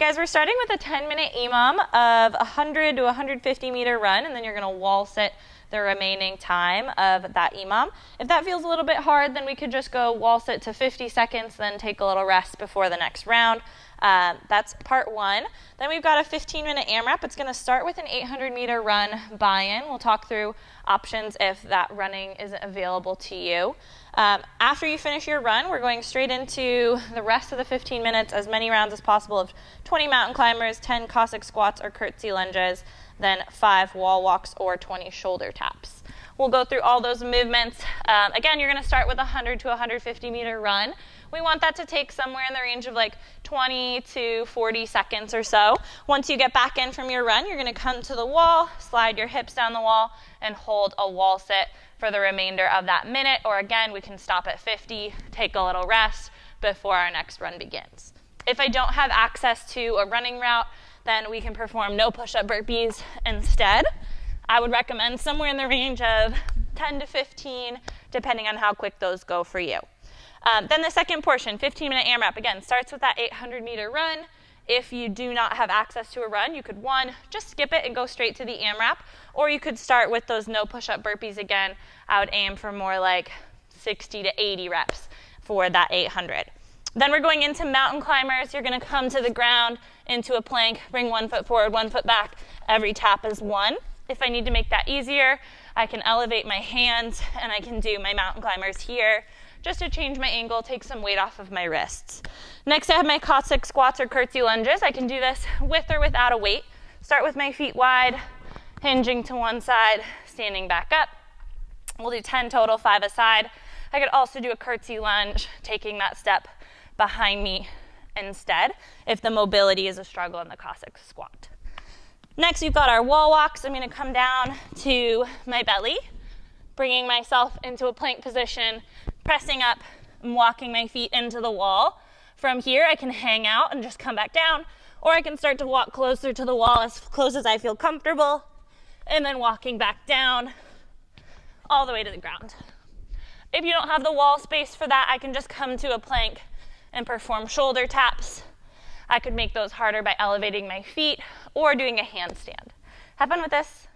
guys, we're starting with a 10-minute EMOM of 100 to 150 meter run, and then you're going to wall sit the remaining time of that EMOM. If that feels a little bit hard, then we could just go wall sit to 50 seconds, then take a little rest before the next round. That's part one. Then we've got a 15-minute AMRAP. It's going to start with an 800-meter run buy-in. We'll talk through options if that running isn't available to you. After you finish your run, we're going straight into the rest of the 15 minutes, as many rounds as possible of 20 mountain climbers, 10 Cossack squats or curtsy lunges, then 5 wall walks or 20 shoulder taps. We'll go through all those movements. Again, you're going to start with a 100 to 150 meter run. We want that to take somewhere in the range of like 20 to 40 seconds or so. Once you get back in from your run, you're going to come to the wall, slide your hips down the wall, and hold a wall sit for the remainder of that minute. Or again, we can stop at 50, take a little rest before our next run begins. If I don't have access to a running route, then we can perform no push-up burpees instead. I would recommend somewhere in the range of 10 to 15, depending on how quick those go for you. Then the second portion, 15-minute AMRAP, again, starts with that 800-meter run. If you do not have access to a run, you could, one, just skip it and go straight to the AMRAP, or you could start with those no push-up burpees again. I would aim for more like 60 to 80 reps for that 800. Then we're going into mountain climbers. You're going to come to the ground into a plank, bring 1 foot forward, 1 foot back. Every tap is 1. If I need to make that easier, I can elevate my hands and I can do my mountain climbers here just to change my angle, take some weight off of my wrists. Next, I have my Cossack squats or curtsy lunges. I can do this with or without a weight. Start with my feet wide, hinging to one side, standing back up. We'll do 10 total, 5 aside. I could also do a curtsy lunge, taking that step behind me instead, if the mobility is a struggle in the Cossack squat. Next, we've got our wall walks. I'm going to come down to my belly, bringing myself into a plank position, pressing up and walking my feet into the wall. From here, I can hang out and just come back down, or I can start to walk closer to the wall, as close as I feel comfortable, and then walking back down all the way to the ground. If you don't have the wall space for that, I can just come to a plank and perform shoulder taps. I could make those harder by elevating my feet or doing a handstand. Have fun with this.